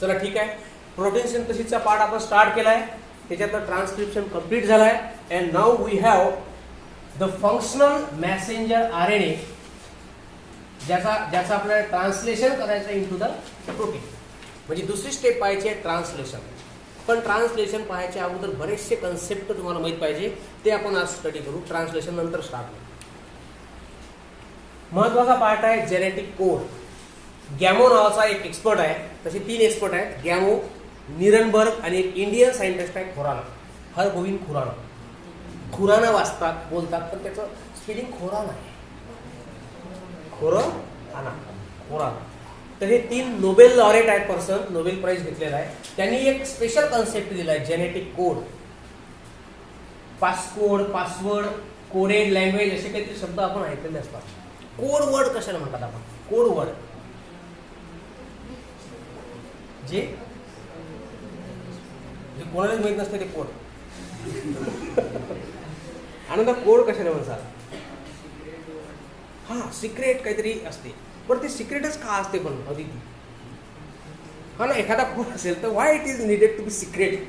चला ठीक आहे, प्रोटीन सिंथेसिसचा पार्ट आपण स्टार्ट केलाय, त्याच्यातलं ट्रान्सक्रिप्शन कंप्लीट झालाय. And now we have the functional messenger RNA, ज्याचं आपल्याला ट्रान्सलेशन करायचं इनटू द प्रोटीन. म्हणजे दुसरी स्टेप पाहायची आहे ट्रान्सलेशन. पण ट्रान्सलेशन पाहायच्या अगोदर बरेचसे कन्सेप्ट तुम्हाला माहित पाहिजे, ते आपण आज स्टडी करू. ट्रान्सलेशन नंतर स्टार्ट करू. महत्वाचा पार्ट आहे जेनेटिक कोड. गॅमो नावाचा एक एक्सपर्ट आहे, तसे 3 एक्सपर्ट आहेत, गॅमो, निरनबर्ग आणि एक इंडियन सायंटिस्ट आहे खुराना, हरगोविंद खुराना. खुराना वाचतात बोलतात, पण त्याचं स्पेलिंग खोराना आहे, खोराना. तर हे 3 नोबेल लॉरेट आहेत पर्सन, नोबेल प्राइज घेतलेला आहे. त्यांनी एक स्पेशल कन्सेप्ट दिला आहे, genetic code. Passcode, password, coded language असे काहीतरी शब्द आपण ऐकलेले असतात. कोड वर्ड कशाला म्हणतात आपण? कोड वर्ड जे कोणालाच माहित नसते ते कोड. आनंद कोड कशाला म्हणतात? हा, सिक्रेट काहीतरी असते. पण ते सिक्रेटच का असते पण अदिती? हा ना, एखादा कोड असेल तर why it is needed to be secret?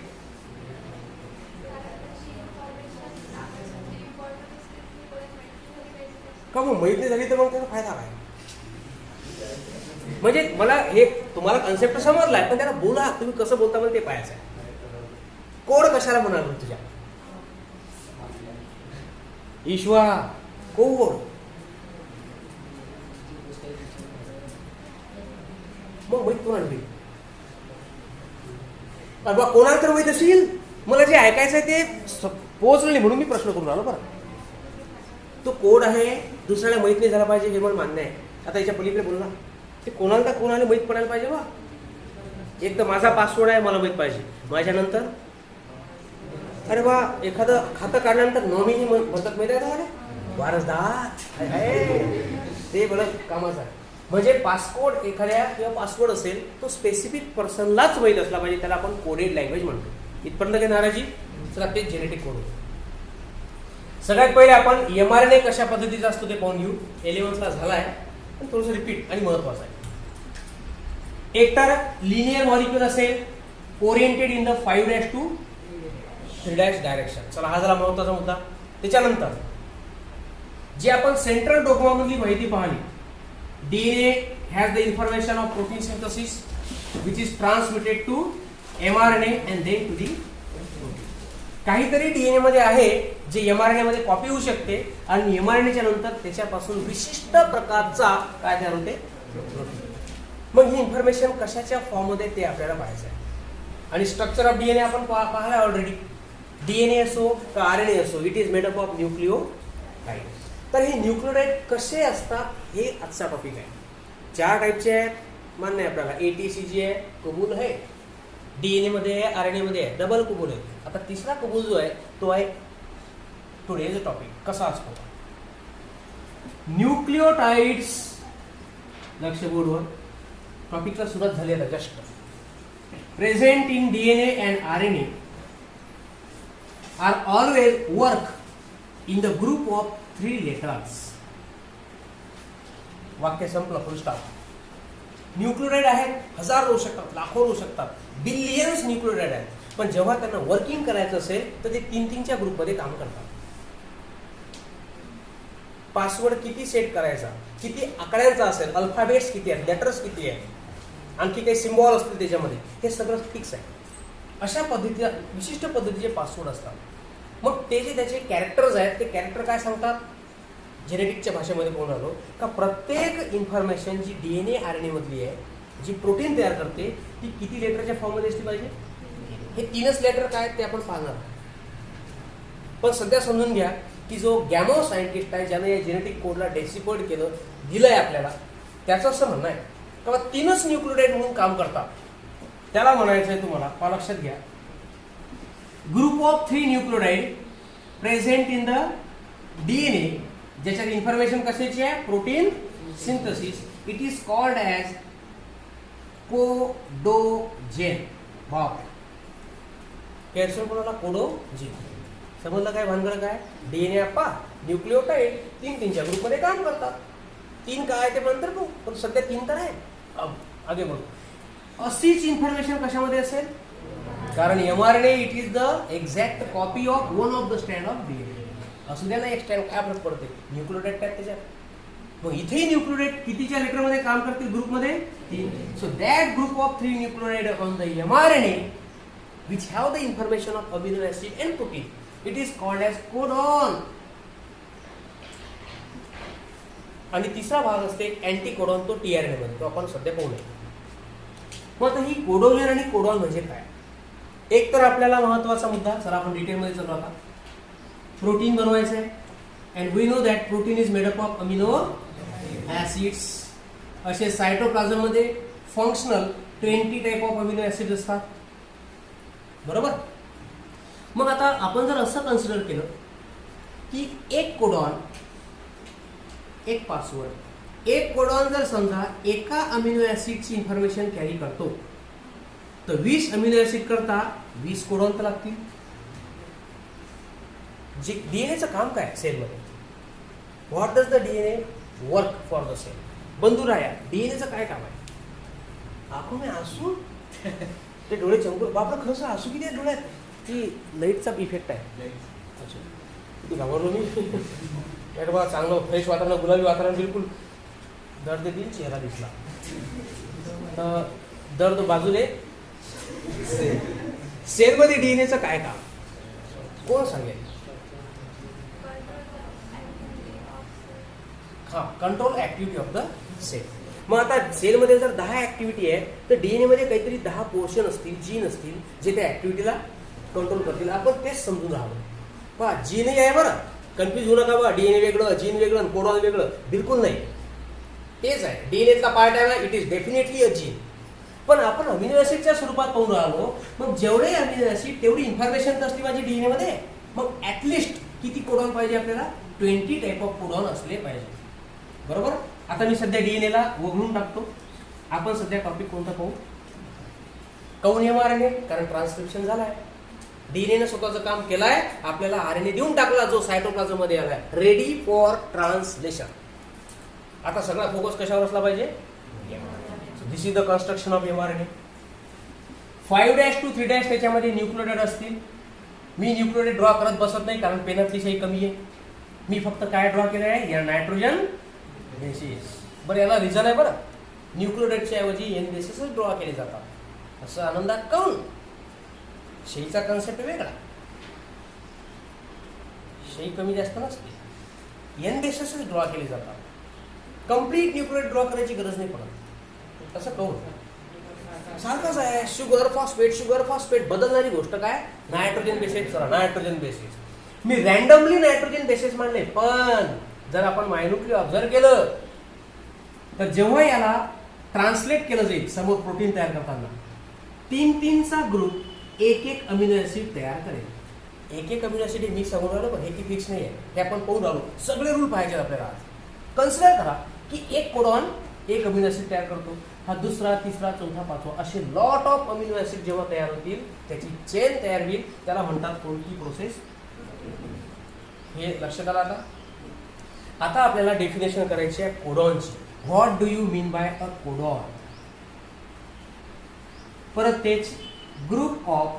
का मग माहिती नाही झाली तर मग त्याचा फायदा काय? म्हणजे मला हे तुम्हाला कन्सेप्ट समजलाय, पण त्याला बोला, तुम्ही कसं बोलता मला ते पाहायचं आहे. कोड कशाला म्हणाल तुझ्या ईश्वा? कोड मग माहित कोणाला होईल? कोणाला तर माहित असेल. मला जे ऐकायचं आहे ते पोहोचलं म्हणून मी प्रश्न करून आलो. बरं, तो कोड आहे, दुसऱ्याला माहित नाही झाला पाहिजे हे मला मान्य आहे. आता याच्या पलीकडे बोल ना, ते कोणाला माहित पडायला पाहिजे. बा, एक तर माझा पासवर्ड आहे, मला माहित पाहिजे. माझ्यानंतर अरे बा, एखादं खातं काढल्यानंतर नॉमिनी म्हणतात माहिती आहे तुम्हाला, वारसदार, ते बरं कामाचं आहे. म्हणजे पासकोड एखाद्या किंवा पासवर्ड असेल तो स्पेसिफिक पर्सनलाच माहीत असला पाहिजे, त्याला आपण कोडेड लँग्वेज म्हणतो. इथपर्यंत काही नाराजी? चला, ते जेनेटिक कोड. सगळ्यात पहिले आपण mRNA कशा पद्धतीचा असतो ते पाहून घेऊ. 11th ला झाला आहे, पण थोडंसं रिपीट आणि महत्वाचं आहे. एक तर लिनियर मॉलिक्युल असेल, oriented in the 5' to 3' direction. चला, हा झाला महत्वाचा मुद्दा. त्याच्यानंतर जे आपण सेंट्रल डोग्मा मधली माहिती पाहिली, DNA has the information of protein synthesis which is transmitted to mRNA and then to the protein. काहीतरी DNA मध्ये आहे जे mRNA मध्ये कॉपी होऊ शकते आणि mRNA च्या नंतर त्याच्यापासून विशिष्ट प्रकारचा काय तयार होते, प्रोटीन. मग ही इन्फॉर्मेशन कशाच्या फॉर्म मध्ये ते आपल्याला पाहायचं आहे. आणि स्ट्रक्चर ऑफ DNA आपण पाहिला ऑलरेडी. DNA असो का RNA असो, it is made up of nucleotide. तर हे न्यूक्लिओटाइड कसे असतात हे आजचा टॉपिक आहे. 4 टाईपचे आहेत, मान्य आहे आपल्याला. ATCG आहे, कबूल आहे, DNA मध्ये आहे, RNA मध्ये आहे, डबल कबूल आहे. आता तिसरा कबूल जो आहे तो आहे टुडेज टॉपिक. कसा असतो न्यूक्लिओटाइड्स? लक्ष बोर्डवर, टॉपिकला सुरुवात झाली आहे just. Present in DNA and RNA are always work in the group of 3 letters. वाक्य संपलं, फुल स्टॉप. न्यूक्लिओटाइड आहेत, 1000 होऊ शकतात, लाखो होऊ शकतात, बिलियन्स न्यूक्लिओटाइड आहेत. पण जेव्हा त्यांना वर्किंग करायचं असेल तर ते 3-3च्या ग्रुपमध्ये काम करतात. पासवर्ड किती सेट करायचा, किती आकड्यांचा असेल, अल्फाबेट्स किती आहेत, लेटर्स किती आहेत, आणखी काही सिम्बॉल असतील त्याच्यामध्ये, हे सगळं फिक्स आहे. अशा पद्धतीचा विशिष्ट पद्धतीचे पासवर्ड असतात. मग ते जे त्याचे कॅरेक्टर्स आहेत, ते कॅरेक्टर काय सांगतात? जेनेटिकच्या भाषेमध्ये बोलून आलो का प्रत्येक इन्फॉर्मेशन जी DNA RNA मधली आहे, जी प्रोटीन तयार करते, ती किती लेटरच्या फॉर्ममध्ये असली पाहिजे? हे 3च लेटर काय ते आपण पाहणार. पण सध्या समजून घ्या की जो गॅमो सायंटिस्ट आहे, ज्याने या जेनेटिक कोडला डेसिकोड केलं, दिलंय आपल्याला, त्याचं असं म्हणणं आहे का 3च न्यूक्लिओटाइड म्हणून काम करतात. त्याला म्हणायचं आहे तुम्हाला, पहा लक्षात घ्या, group of 3 nucleotide present in the DNA, ज्याच्यात इन्फॉर्मेशन कशाची आहे? Protein synthesis. It is called as codogen. बाप, कॅल्शियम कोणाला? कोडोजेन. समजलं काय भानगड काय? DNA आपा न्यूक्लिओटाइड 3-3च्या ग्रुपमध्ये काम करतात. 3 काय ते नंतर बघू, पण सध्या 3 तर आहे. आगे बघू. अशीच इन्फॉर्मेशन कशामध्ये असेल, कारण mRNA it is the exact copy of one of the strand of DNA. असू द्या ना एक स्ट्रँड, काय फरक पडते, न्यूक्लियोटाइड टाईप त्याच्यात. मग इथेही न्यूक्लियोटाइड कितीच्या लेटरमध्ये काम करतील ग्रुपमध्ये, 3. So that group of 3 nucleotide on the mRNA which have the information of amino acid and protein, it is called as codon. आणि तिसरा भाग असते अँटीकोडॉन, तो tRNA मध्ये, तो आपण सध्या पाहूया. मग आता ही कोडोजन आणि कोडॉन म्हणजे काय. एक तर आपल्याला महत्वाचा मुद्दा, चला आपण डिटेल मध्ये चलू आता. प्रोटीन बनवायचं आहे, and we know that protein is made up of amino acids. असे सायटोप्लाझम मध्ये functional 20 type of amino acid असतात, बरोबर. मग आता आपण जर असं कन्सिडर केलं की एक कोडॉन, एक पासवर्ड, एक कोडॉन जर समजा एका अमिनो ऍसिडची इन्फॉर्मेशन कॅरी करतो, तर 20 अमिनो ऍसिड करता 20 कोडॉन तर लागतील. जे डीएनएचं काम काय सेलमध्ये, what does the DNA work for the cell. बंधुराया, डीएनएचं काय काम आहे. आखो मी आसू ते डोळे चमकून, बापरे खरंच आसू किती आहे डोळ्यात, की लाईटचा इफेक्ट आहे. अच्छा किती घाबरलो मी. बघा चांगलं फ्रेश वातावरण, गुलाबी वातावरण, बिलकुल दर्द देईल चेहरा दिसला. दर्द बाजूले, सेलमध्ये डीएनएचं काय काम, कोण सांगेल. हा, control activity of the cell. मग आता सेलमध्ये जर 10 ऍक्टिव्हिटी आहे, तर डीएनए मध्ये काहीतरी 10 पोर्शन असतील, जीन असतील, जे त्या ऍक्टिव्हिटीला कंट्रोल करतील. आपण तेच समजून राहतो. पहा जीनही आहे बरं, कन्फ्युज होऊ नका बा, डीएनए वेगळं, जीन वेगळं, कोडॉन वेगळं, बिलकुल नाही, तेच आहे. डीएनएचा पार्ट आहे, it is definitely a gene. पण आपण अमिनो ऍसिडच्या स्वरूपात पाहून राहिलो. मग जेवढे अमिनो ऍसिड तेवढी इन्फॉर्मेशन असली पाहिजे डीएनए मध्ये. मग ऍटलिस्ट किती कोडॉन पाहिजे आपल्याला, 20 टाईप ऑफ कोडॉन असले पाहिजे, बरोबर. आता मी सध्या डीएनए ला वगळून टाकतो. आपण सध्या टॉपिक कोणता पाहू, काऊन mRNA, कारण ट्रान्सक्रिप्शन झालाय, डीएनए स्वतःचं काम केलंय, आपल्याला आरएनए देऊन टाकला जो सायटोप्लाझम मध्ये आलाय, रेडी फॉर ट्रान्सलेशन. आता सगळा फोकस कशावर असला पाहिजे, this is the construction of mRNA. 5' to 3' त्याच्यामध्ये न्यूक्लियोटाइड असतील. मी न्यूक्लियोटाइड ड्रॉ करत बसत नाही, कारण पेनातली शाई कमी आहे. मी फक्त काय ड्रॉ केलं आहे, या नायट्रोजन बेसिस. बरं याला रिझन आहे बरं, न्यूक्लियोटाइडच्या ऐवजी एन बेसिसच ड्रॉ केले जातात. असं आनंदात काऊन, शाईचा कन्सेप्ट वेगळा, शाई कमी जास्त नसते, एन बेसिसच ड्रॉ केले जातात. कम्प्लीट न्यूक्लियोटाइड ड्रॉ करायची गरज नाही पडत. असं काऊन, सारखंच आहे. शुगर फॉस्फेट बदलणारी गोष्ट काय, नायट्रोजन बेसिस. चला नायट्रोजन बेसिस मी रॅन्डमली नायट्रोजन बेसिस मानले, पण जर आपण मायन्यूटली ऑब्झर्व केलं तर जेव्हा याला ट्रान्सलेट केलं जाईल समोर प्रोटीन तयार करताना, 3-3चा ग्रुप एक अमिनो ऍसिड तयार करेल. एक अमिनो ऍसिड मी सांगून राहिलो, पण हे की फिक्स नाही आहे, हे आपण पाहून राहिलो. सगळे रूल पाहिजे आपल्याला. आज कन्सिडर करा की एक कोडॉन एक अमिनो ऍसिड तयार करतो, हा दुसरा, तिसरा, चौथा, पाचवा, असे लॉट ऑफ अमिनो ऍसिड जेव्हा तयार होतील, त्याची चेन तयार होईल, त्याला म्हणतात कोणती प्रोसेस. हे लक्षात आलं. आता आपल्याला डेफिनेशन करायची आहे कोडॉनची. What do you mean by a codon. परत तेच, group of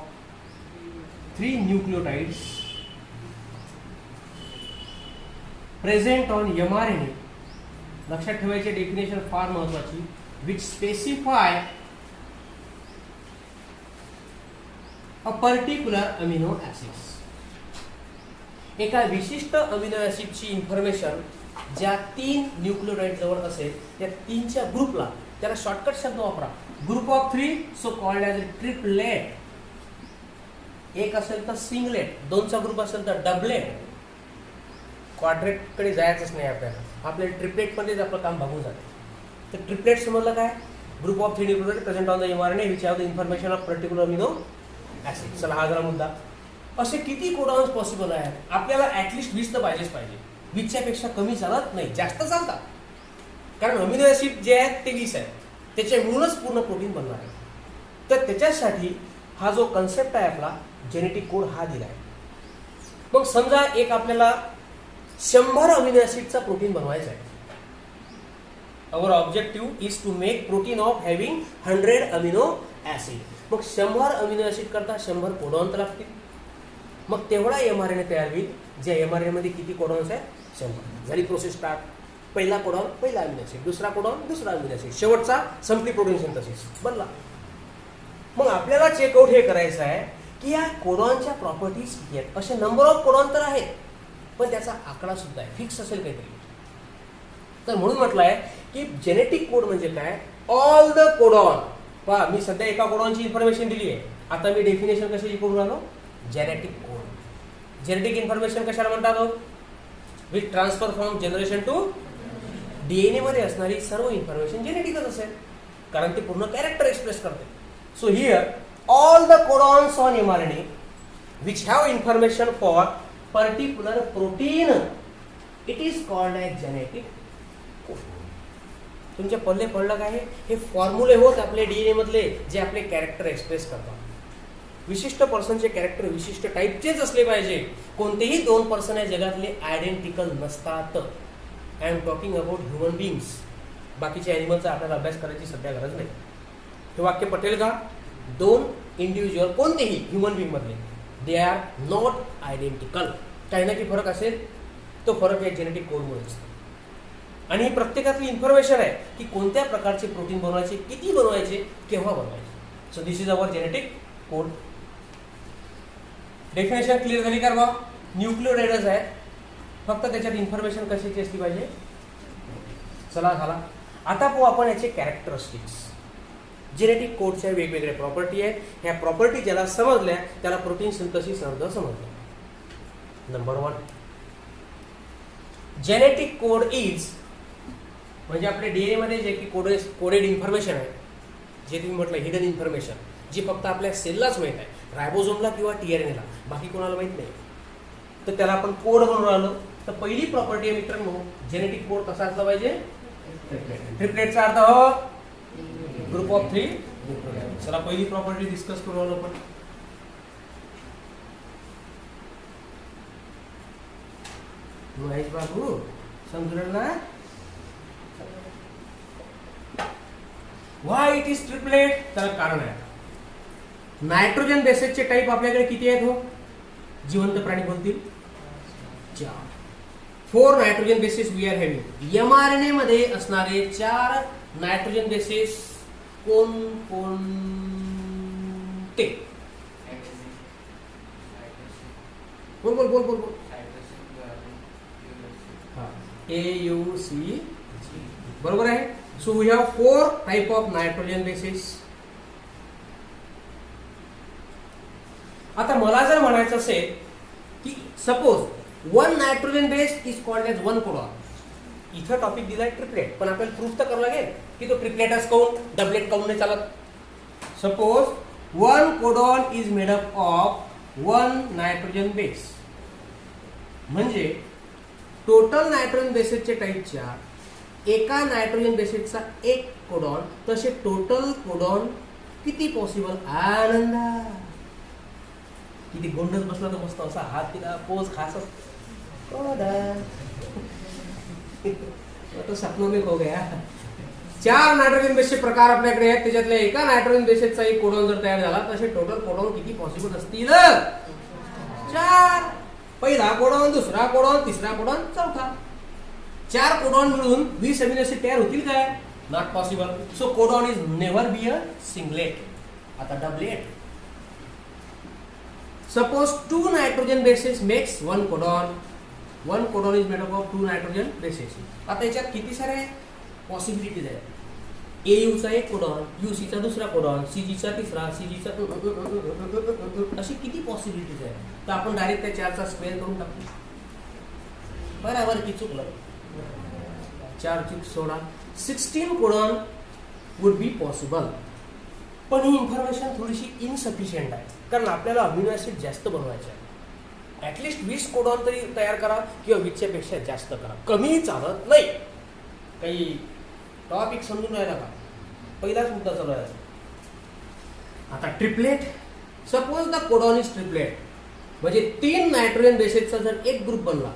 3 nucleotides present on mRNA. लक्षात ठेवायचे डेफिनेशन फार महत्वाची, which specify a particular amino acids. एका विशिष्ट अमिनो ऍसिडची इन्फॉर्मेशन ज्या 3 न्यूक्लियोटाइड जवळ असेल, त्या 3च्या ग्रुपला, त्याला शॉर्टकट शब्द वापरा, group of 3, so called as triplet. एक असेल तर सिंगलेट, 2चा ग्रुप असेल तर डबलेट. क्वाड्रेट कडे जायचंच नाही आपल्याला, आपल्याला ट्रिपलेट मध्येच आपलं काम भागून जाते. तर ट्रिपलेट समजलं काय, group of 3 nucleotide present on the mRNA which have the information of particular amino acid. चला हा जरा मुद्दा. असे किती कोडॉन्स पॉसिबल आहेत, आपल्याला ऍटलिस्ट 20 तर पाहिजेच पाहिजे. 20च्या पेक्षा कमी चालत नाही, जास्त चालतात, कारण अमिनो ऍसिड जे आहेत ते 20 आहेत, त्याचे मिळूनच पूर्ण प्रोटीन बनणार आहे. तर त्याच्यासाठी हा जो कन्सेप्ट आहे आपला जेनेटिक कोड हा दिला आहे. मग समजा एक आपल्याला 100 अमिनो ऍसिडचा प्रोटीन बनवायचा आहे, our objective is to make protein of having 100 amino acid. मग 100 अमिनो ऍसिड करता 100 कोडॉन तर लागतील. मग तेवढा mRNA तयार होईल, ज्या mRNA मध्ये किती कोडॉन्स आहेत? 100. झाली प्रोसेस स्टार्ट. पहिला कोडॉन पहिला अमिनो ऍसिड, दुसरा कोडॉन दुसरा अमिनो ऍसिड, शेवटचा संपली प्रोटीन सिंथेसिस बनला. मग आपल्याला चेकआउट हे करायचं आहे की या कोडॉनच्या प्रॉपर्टीज किती आहेत. असे नंबर ऑफ कोडॉन तर आहेत, पण त्याचा आकडा सुद्धा आहे, फिक्स असेल काहीतरी. तर म्हणून म्हटलं आहे की जेनेटिक कोड म्हणजे काय? All the codon. पहा, मी सध्या एका कोडॉनची इन्फॉर्मेशन दिली आहे. आता मी डेफिनेशन कशाची करून राहिलो? Genetic code. जेनेटिक इन्फॉर्मेशन कशाला म्हणतात? With transfer from generation to DNA मध्ये असणारी सर्व इन्फॉर्मेशन जेनेटिकच असेल, कारण ते पूर्ण कॅरेक्टर एक्सप्रेस करते. So here all the codons on mRNA which have information for particular protein, it is called as genetic code. तुमच्या पल्ले पडलं काय? हे फॉर्म्युले होत आपले डीएनए मधले, जे आपले कॅरेक्टर एक्सप्रेस करतात. विशिष्ट पर्सनचे कॅरेक्टर विशिष्ट टाईपचेच असले पाहिजे. कोणतेही 2 पर्सन या जगातले आयडेंटिकल नसतात. I am talking about human बिंग्स. बाकीच्या ॲनिमलचा आपल्याला अभ्यास करायची सध्या गरज नाही. हे वाक्य पटेल का? 2 इंडिव्हिज्युअल कोणतेही ह्युमन बिंग मधले, दे आर नॉट आयडेंटिकल. काही ना काही फरक असेल, तो फरक या जेनेटिक कोडमुळे असतो. आणि ही प्रत्येकातली इन्फॉर्मेशन आहे की कोणत्या प्रकारचे प्रोटीन बनवायचे, किती बनवायचे, केव्हा बनवायचे. So this is our genetic code. Definition clear झाली का बा? न्यूक्लिओटाइड्स आहे, फक्त त्याच्यात इन्फॉर्मेशन कशाची असली पाहिजे. चला झाला. आता पाहू आपण याचे कॅरेक्टरिस्टिक्स. जेनेटिक कोडच्या वेगवेगळ्या प्रॉपर्टी आहेत. ह्या प्रॉपर्टी ज्याला समजल्या त्याला प्रोटीन सिंथेसिस अर्ध समजलं. नंबर 1, जेनेटिक कोड इज, म्हणजे आपल्या डीएनए मध्ये जे की कोडेड इन्फॉर्मेशन आहे, जे तुम्ही म्हटलं हिडन इन्फॉर्मेशन, जी फक्त आपल्या सेललाच माहित आहे, रायबोझोमला किंवा टीआरएनएला, बाकी कोणाला माहित नाही. तर त्याला आपण कोड म्हणून राहिलो. तर पहिली प्रॉपर्टी आहे मित्रांनो, जेनेटिक कोड कसा असला पाहिजे? ट्रिपलेटचा अर्थ हो ग्रुप ऑफ 3. चला पहिली प्रॉपर्टी डिस्कस करू आलो आपण. महेश बाबू समजलं ना? व्हाय इट इज ट्रिपलेट? त्याला कारण आहे. नायट्रोजन बेसेसचे टाईप आपल्याकडे किती आहेत हो? जिवंत प्राणी बोलतील 4. 4 nitrogen bases we are having. mRNA मध्ये असणारे 4 नायट्रोजन बेसेस कोण कोणते? बोल बोल बोल बोल बोल. AUC, बरोबर आहे. So we have 4 type of nitrogen bases. आता मला जर म्हणायचं असेल की suppose 1 nitrogen base is called as 1 codon. इथं टॉपिक दिलाय ट्रिपलेट, पण आपल्याला प्रूफ तर करावं लागेल की तो ट्रिपलेटच काऊन, डबलेट काऊन नाही चालत. Suppose 1 codon is made up of 1 nitrogen base, म्हणजे टोटल नायट्रोजन बेसेसच्या टाईपच्या एका नायट्रोजन बेसेसचा 1 कोडॉन, तसे टोटल कोडॉन किती पॉसिबल? आनंदा किती गोंडच बसला तर मस्त असा हात तिला पोज खास तो सपनों में खो गया. 4 नायट्रोजन बेसचे प्रकार आपल्याकडे आहेत. त्याच्यातल्या एका नायट्रोजन बेसेसचा 1 कोडॉन जर तयार झाला, तसे टोटल कोडॉन किती पॉसिबल असतील? 4. पहिला कोडॉन, दुसरा कोडॉन, तिसरा कोडॉन, चौथा. 4 कोडॉन मिळून 20 अमिनो ऍसिड तयार होतील काय? Not possible. So codon is never be a singlet. आता doublet. Suppose 2 nitrogen bases makes 1 codon. 1 codon is made up of 2 nitrogen bases. आता याच्यात किती सारे पॉसिबिलिटीज आहेत? AUचा 1 कोडॉन, UCचा दुसरा कोडॉन, CGचा तिसरा, CGचा अशी किती पॉसिबिलिटीज आहेत? तर आपण डायरेक्ट त्या 4चा स्क्वेअर करून टाकू. बरोबर की चुकलं? 4 चूक 16, 16 कोडॉन वुड बी पॉसिबल. पण ही इन्फॉर्मेशन थोडीशी इनसफिशियंट आहे, कारण आपल्याला अमिनो ऍसिड जास्त बनवायचे आहे. ऍटलिस्ट 20 कोडॉन तरी तयार करा, किंवा 20च्या पेक्षा जास्त करा. कमी चालत नाही. काही टॉपिक समजून राहिला का? पहिलाच मुद्दा चालू आहे. आता triplet. Suppose the codon is triplet, म्हणजे 3 नायट्रोजन बेसेसचा जर एक ग्रुप बनला,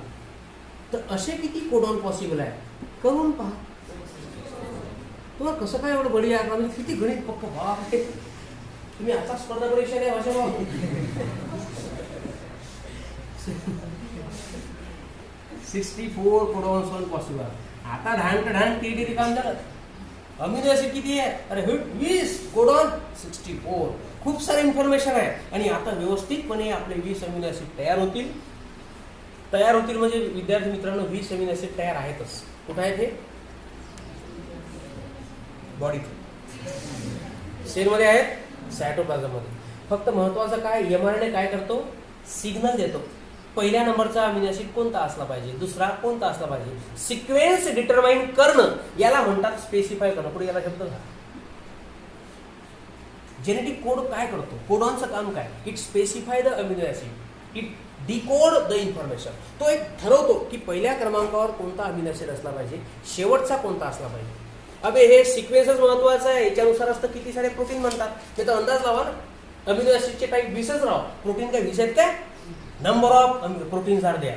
तर असे किती कोडॉन पॉसिबल आहे? करून पहा. तुम्हाला कसं काय एवढं बढिया आहे म्हणजे किती गणित पक्क बाप रे. तुम्ही आता स्पर्धा परीक्षा द्या माझ्या भाऊ. 64 कोडॉन्स ऑन पॉसिबल. आता ढाण टी काम झालं. अमिनो ऍसिड किती आहे? अरे 20 कोडॉन 64. खूप सारे इन्फॉर्मेशन आहे आणि आता व्यवस्थितपणे आपले 20 अमिनो ऍसिड तयार होतील म्हणजे विद्यार्थी मित्रांनो 20 अमिनो ऍसिड तयार आहेतच. कुठं आहेत हे? बॉडीत सेलमध्ये आहेत, सायटोप्लाझममध्ये. फक्त महत्वाचं काय, mRNA काय करतो? सिग्नल देतो. पहिल्या नंबरचा अमिनो ऍसिड कोणता असला पाहिजे, दुसरा कोणता असला पाहिजे. सिक्वेन्स डिटरमाइन करणं याला म्हणतात स्पेसिफाय करणं. पुढे याला शब्द घ्या. जेनेटिक कोड काय करतो? कोडॉनचं काम काय? It specify the amino acid, it decode the information. तो एक ठरवतो की पहिल्या क्रमांकावर कोणता अमिनो ऍसिड असला पाहिजे, शेवटचा कोणता असला पाहिजे. अबे हे सिक्वेन्सच महत्वाचं आहे. याच्यानुसार असतं किती सारे प्रोटीन म्हणतात ते तर अंदाज लावा ना. अमिनो ऍसिडचे टाईप 20च राव. प्रोटीन काय 20 आहेत काय? Number of proteins are there.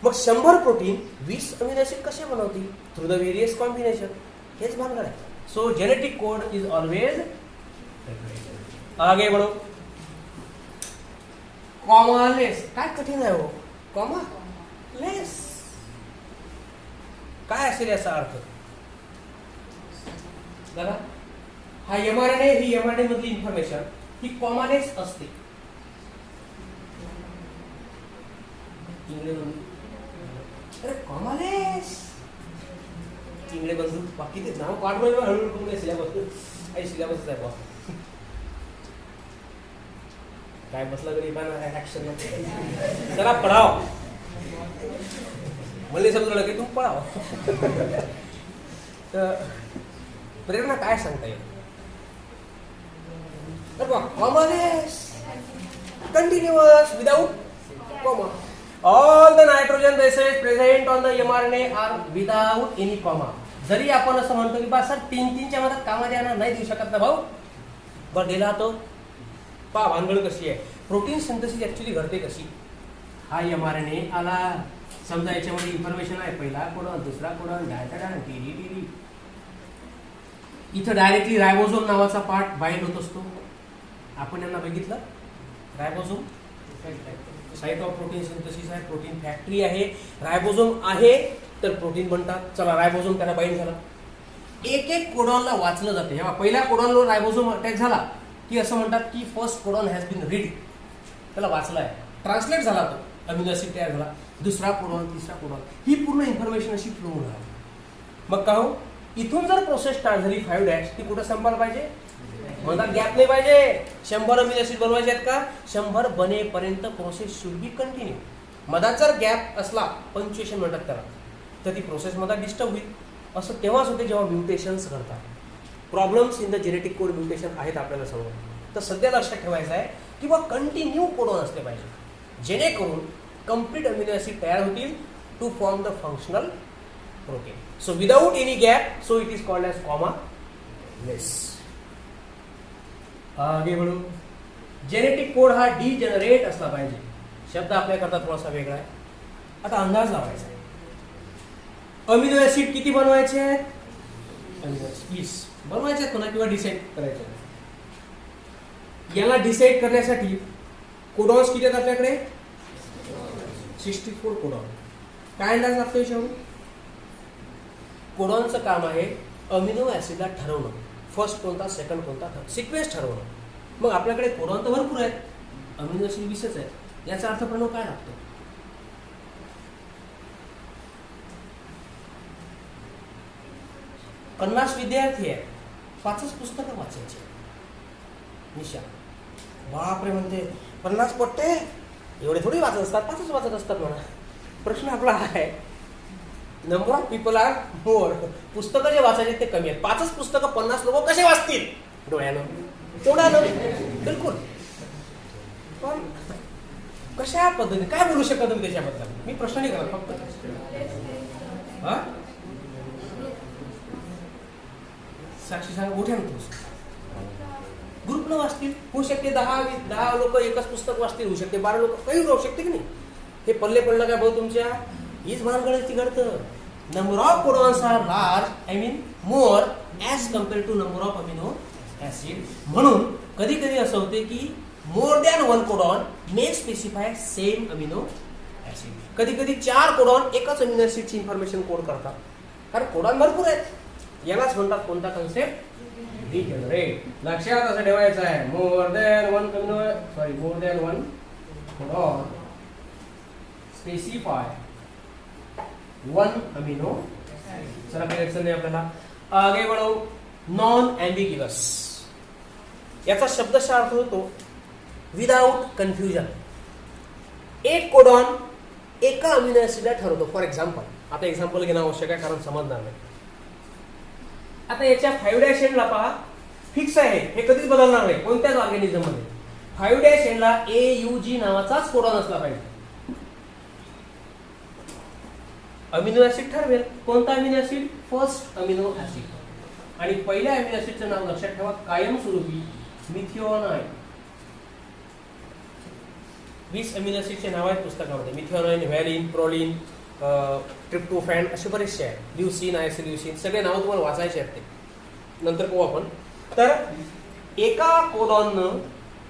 मग 100 प्रोटीन 20 अमिनो ऍसिड कसे बनवतील? Through the various combination. हेच भानगड आहे. So genetic code is always. आगे बढ़ो. Comma less. काय कठीण आहे हो? कॉमा लेस काय असेल याचा अर्थ? बघा, हा mRNA, ही mRNA मधली इन्फॉर्मेशन ही कॉमालेस असते. अरे कॉमालेस इंग्लिश बंधू बाकी ते नाव काढ हळूहळू करून सिलेबस सिलेबस आहे बा. काय बसला तरी ऍक्शन जरा पढाव मला समजलं की तू पढाव. प्रेरणा काय सांगता येईल? तर बघ, commaless continuous without comma. All the nitrogen bases present on the mRNA are without any comma. जरी आपण असं म्हणतो की बा सर 3-3च्या मधात कामा द्यायला नाही देऊ शकत ना भाऊ, बरं दिला तो पा भानगड कशी आहे. प्रोटीन सिंथेसिस ऍक्च्युली घडते कशी? हा mRNA आला, समजा याच्यामध्ये इन्फॉर्मेशन आहे, पहिला कोडॉन, दुसरा कोडॉन, डायथाडान, टीडी. इथं डायरेक्टली रायबोझोम नावाचा पार्ट बाइंड होत असतो. आपण यांना बघितलं. Ribosome site of protein synthesis आहे, प्रोटीन फॅक्टरी आहे. रायबोझोम आहे तर प्रोटीन बनतात. चला रायबोझोम त्याला बाइंड झाला. एक एक कोडॉनला वाचलं जाते. जेव्हा पहिल्या कोडॉनवर रायबोझोम अटॅक झाला की असं म्हणतात की first codon has been read. त्याला वाचलाय, ट्रान्सलेट झाला, तो अमिनो ऍसिड तयार झाला. दुसरा कोडॉन, तिसरा कोडॉन, ही पूर्ण इन्फॉर्मेशन अशी फ्लो होणार. मग का हो, इथून जर प्रोसेस स्टार्ट झाली 5' ती कुठं संपायला पाहिजे? मधात गॅप नाही पाहिजे. 100 अमिनो ऍसिड बनवायचे आहेत का? 100 बनेपर्यंत प्रोसेस शुड बी कंटिन्यू. मधात जर गॅप असला, पंक्च्युएशन म्हणतात त्याला, तर ती प्रोसेस मधात डिस्टर्ब होईल. असं तेव्हाच होते जेव्हा म्युटेशन्स घडतात. Problems in the genetic code mutation आहेत आपल्याला समोर. तर सध्या लक्षात ठेवायचं आहे की बा कंटिन्यू कोडॉन असले पाहिजे, जेणेकरून कंप्लीट अमिनो ऍसिड तयार होतील to form the functional protein. So without any gap, so it is called as comma less. आगे बढ़ो. जेनेटिक कोड हा डिजेनरेट असला पाहिजे. शब्द आपल्याकरता थोडासा वेगळा आहे. आता अंदाज लावायचा आहे. अमिनो ऍसिड किती बनवायचे आहेत? 20 बनवायचे आहेत पुन्हा किंवा डिसाईड करायचे. याला डिसाईड करण्यासाठी कोडॉन्स किती आहेत आपल्याकडे? 64 कोडॉन. काय अंदाज लागतो याच्यावर? कोडॉनचं काम आहे अमिनो ऍसिडला ठरवणं, फर्स्ट कोणता, सेकंड कोणता, सिक्वेन्स ठरवणं. मग आपल्याकडे कोडॉन तर भरपूर आहेत, अमिनो ऍसिड 20च आहेत. याचा अर्थ प्रणव काय लागतो? 50 विद्यार्थी आहेत, 5च पुस्तकं वाचायची. निशा बापरे म्हणते 50 पट्टे एवढे थोडी वाचत असतात, 5च वाचत असतात म्हणा. प्रश्न आपला आहे, number of people are more. पुस्तकं जे वाचायचे ते कमी आहेत. 5च पुस्तकं 50 लोक कसे वाचतील? डोळ्यानं, तोंडानं, बिलकुल. पण कशा पद्धतीने काय बोलू शकता तुम्ही त्याच्याबद्दल? मी प्रश्न नाही करत, फक्त साक्षी सांगा मोठ्या ग्रुपनं वाचतील. होऊ शकते 10 लोक एकच पुस्तक वाचतील, होऊ शकते 12 लोक, काही होऊ शकते की नाही. हे पल्ले पडलं काय भाऊ तुमच्या? हीच भानगड ती घडतं. Number of codons are large, I mean more as compare to number of amino acid. म्हणून कधी कधी असं होते की more than one codon may specify same amino acid. कधी कधी 4 कोडॉन एकच अमिनो ऍसिडची इन्फॉर्मेशन कोड करतात, कारण कोडॉन भरपूर आहेत. यालाच म्हणतात कोणता कन्सेप्ट? डिजनरेट. लक्षात असं ठेवायचं आहे, मोर than one codon specify one amino. चला काही अडचण नाही आपल्याला. आगे बढ़ो. नॉन एम्बिग्युअस, याचा शब्दशः अर्थ होतो विदाउट कन्फ्युजन. एक कोडॉन एका अमिनो ऍसिडला ठरवतो. फॉर एक्झाम्पल, आता एक्झाम्पल घेणं आवश्यक आहे कारण समजणार नाही. आता याच्या 5' एंडला पहा, फिक्स आहे, हे कधीच बदलणार नाही कोणत्याच ऑर्गॅनिझम मध्ये. 5' एंडला AUG नावाचाच कोडॉन असला पाहिजे. अमिनो ऍसिड ठरवेल कोणता amino acid, first amino acid. आणि पहिल्या अमिनो ऍसिडचं नाव लक्षात ठेवा, कायमस्वरूपी मिथिओनाइन. 20 अमिनो ऍसिडचे नाव आहेत पुस्तकामध्ये. मिथिओनाइन, व्हॅलिन, प्रोलिन, ट्रिप्टोफॅन असे बरेचसे आहेत. ल्युसीन, आयसोल्युसिन, सगळे नाव तुम्हाला वाचायचे आहेत, ते नंतर पाहू आपण. तर एका कोडॉननं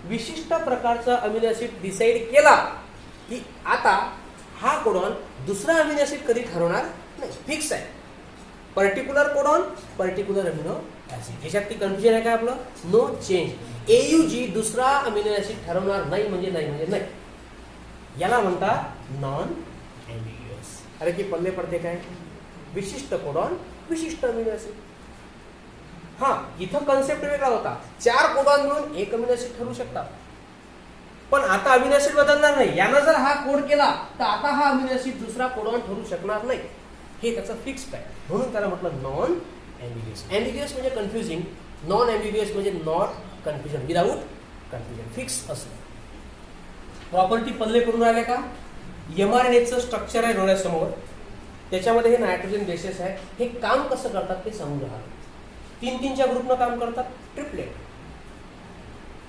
विशिष्ट प्रकारचा अमिनो ऍसिड डिसाईड केला की आता हा कोडॉन दुसरा अमिनो ऍसिड कधी ठरवणार नाही, फिक्स आहे. Particular codon, particular amino acid. ह्याच्यात ती कन्फ्युजन आहे काय आपलं? No change. AUG दुसरा अमिनो ऍसिड ठरवणार नाही म्हणजे नाही म्हणजे नाही. याला म्हणतात नॉन एम्बिग्युअस. अरे की पल्ले पडते काय? विशिष्ट कोडॉन, विशिष्ट अमिनो ऍसिड. हा, इथं कन्सेप्ट वेगळा होता. 4 कोडॉन मिळून एक अमिनो ऍसिड ठरवू शकतात, पण आता अमिनो ऍसिड बदलणार नाही. यानं जर हा कोड केला तर आता हा अमिनो ऍसिड दुसरा कोडॉन ठरू शकणार नाही. हे त्याचं फिक्स्ड आहे, म्हणून त्याला म्हटलं नॉन एम्बिग्युअस. एम्बिग्युअस म्हणजे कन्फ्युजिंग, नॉन एम्बिग्युअस म्हणजे not confusion, without confusion, fix असणं. प्रॉपर्टी पल्ले करून राहिले का? mRNAचं स्ट्रक्चर आहे डोळ्यासमोर, त्याच्यामध्ये हे नायट्रोजन बेसेस आहे. हे काम कसं करतात ते सांगून राहिलं. 3-3च्या ग्रुपनं काम करतात, ट्रिपलेट.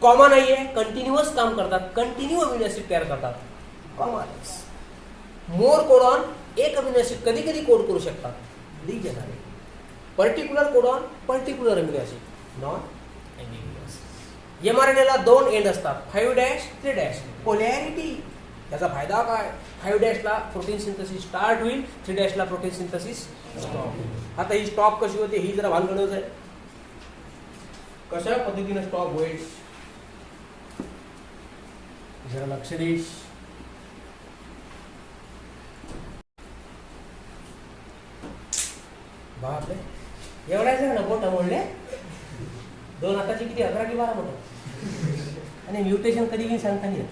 कॉमन नाहीये, कंटिन्युअस काम करतात, कंटिन्यू अमिनो ऍसिड तयार करतात, कॉमन. मोर कोडॉन एक अमिनो ऍसिड कधी कधी कोड करू शकतात, degenerate. Particular codon, particular amino acid, non ambiguous. mRNAला 2 एंड असतात, 5' 3'. पोलॅरिटी. त्याचा फायदा काय? 5' ला प्रोटीन सिंथेसिस स्टार्ट होईल, 3' ला प्रोटीन सिंथेसिस स्टॉप होईल. आता ही स्टॉप कशी होते ही जरा भानगडच आहे. कशा पद्धतीने स्टॉप होईल जरा लक्ष देश. बापरे, एवढ्याच ना मोठं म्हणले. 2 हाताची किती, 11 की 12 मोठं. आणि म्युटेशन कधी घेऊन सांगता नाही.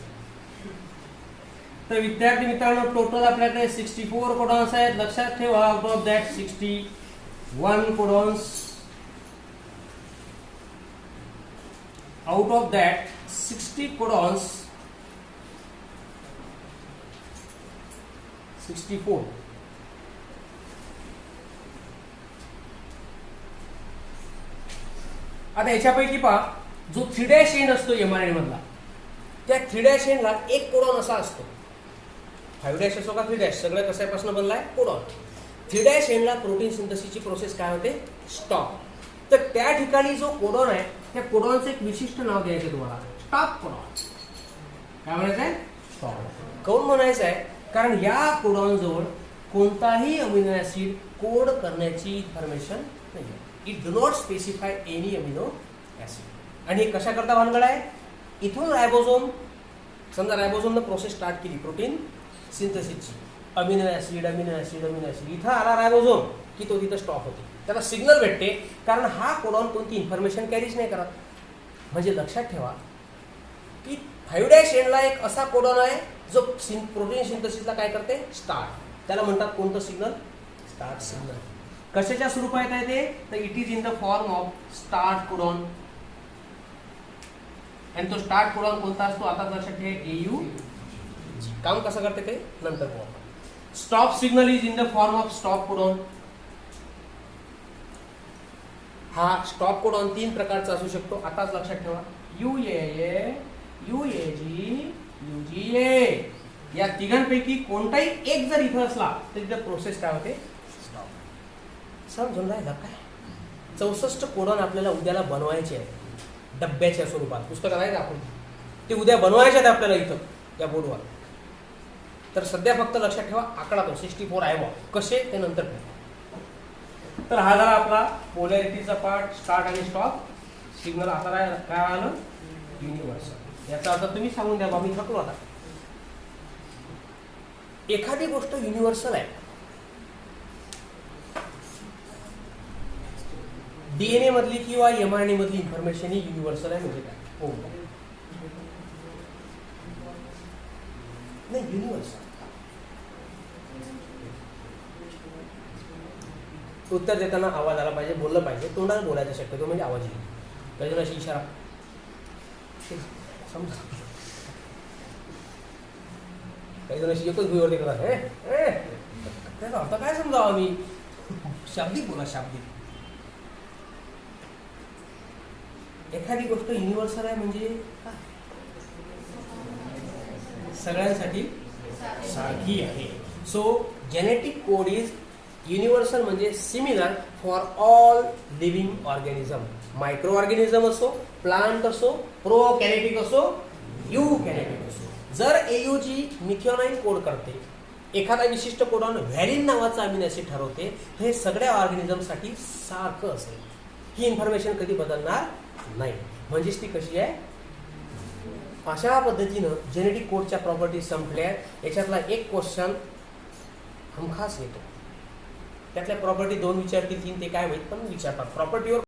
तर विद्यार्थी मित्रांनो, टोटल आपल्याकडे 64 कोडॉन्स आहेत. लक्षात ठेवा, out of that 61 codons, out of that 60 codons, 64. आता याच्यापैकी पहा, जो 3' एंड असतो mRNA मधला, त्या 3' एंडला एक कोडॉन असा असतो. 5' असो का 3', सगळं कशापासून बनलाय? कोडॉन. 3' एंडला प्रोटीन सिंथेसिसची प्रोसेस काय होते? स्टॉप. तर त्या ठिकाणी जो कोडॉन आहे त्या कोडॉनचं एक विशिष्ट नाव द्यायचं तुम्हाला, स्टॉप कोडॉन. काय म्हणायचंय? स्टॉप. काऊन म्हणायचं आहे? कारण या कोडॉन जवळ कोणताही अमिनो ऍसिड कोड करण्याची इन्फॉर्मेशन नाही. It do not specify any amino acid. आणि कशा करता भानगड आहे? इथून रायबोझोम, समजा रायबोझोमनं प्रोसेस स्टार्ट केली प्रोटीन सिंथेसिसची, amino acid amino acid amino acid, इथं आला रायबोझोम की तो तिथं स्टॉप होते. त्याला सिग्नल भेटते, कारण हा कोडॉन कोणती इन्फॉर्मेशन कॅरीच नाही करत. म्हणजे लक्षात ठेवा की 5' एंडला एक असा कोडॉन आहे जो प्रोटीन सिंथेसिसला काय करते? स्टार्ट. त्याला म्हणतात कोणतं सिग्नल? Start signal. कशाच्या स्वरूपात आहे ते? तर it is in the form of start codon. आणि तो स्टार्ट कोडॉन कोणता असतो? आता लक्षात ठेवा, AU. काम कसं करते ते नंतर पाहू. Stop signal is in the form of stop codon. हा स्टॉप कोडॉन 3 प्रकारचा असू शकतो. आताच लक्षात ठेवा, UAA, UAG, UGA. या तिघांपैकी कोणताही एक जर इथं असला तर इथं प्रोसेस काय होते? स्टॉप. समजून राहिला काय? 64 कोडॉन आपल्याला उद्याला बनवायचे आहे डब्याच्या स्वरूपात. पुस्तकात आहे ना आपण, ते उद्या बनवायचे आहेत आपल्याला इथं या बोर्डवर. तर सध्या फक्त लक्षात ठेवा आकडा तो 64 आहे बा. कसे ते नंतर ठेवा. तर हा झाला आपला पोलॅरिटीचा पार्ट, स्टार्ट आणि स्टॉप. सिग्नल आता काय आलं? युनिव्हर्सल. याचा अर्थ तुम्ही सांगून द्या बा, मी थकलो आता. एखादी गोष्ट युनिव्हर्सल आहे, डीएनए मधली किंवा एमआरएनए मधली इन्फॉर्मेशन ही युनिव्हर्सल आहे म्हणजे काय? हो नाही, युनिव्हर्सल. उत्तर देताना आवाज आला पाहिजे, बोललं पाहिजे, तोंडाला बोलायचा शक्यतो म्हणजे आवाज येईल. काही जण अशी इशारा समजा, काही जण अशी एकच भुईवरती करतात. त्याचा अर्थ काय समजावं आम्ही? शाब्दिक बोला, शाब्दिक. एखादी गोष्ट युनिव्हर्सल आहे म्हणजे सगळ्यांसाठी सारखी आहे. So genetic code is universal म्हणजे similar for all living organism. Microorganism असो, प्लांट असो, प्रोकॅरियोटिक असो, युकॅरियोटिक असो. जर एयूजी मिथिओनाइन कोड करते, एखादा विशिष्ट कोडॉन व्हॅलिन नावाचा अमीनो ऍसिड ठरवते, तर हे सगळ्या ऑर्गॅनिझमसाठी सारखं असेल. ही इन्फॉर्मेशन कधी बदलणार नाही. म्हणजेच ती कशी आहे? अशा पद्धतीनं जेनेटिक कोडच्या प्रॉपर्टीज संपल्या. याच्यातला एक क्वेश्चन हमखास येतो. त्यातल्या प्रॉपर्टी 2 विचारतील, 3 ते काय माहित, पण विचारतात. प्रॉपर्टीवर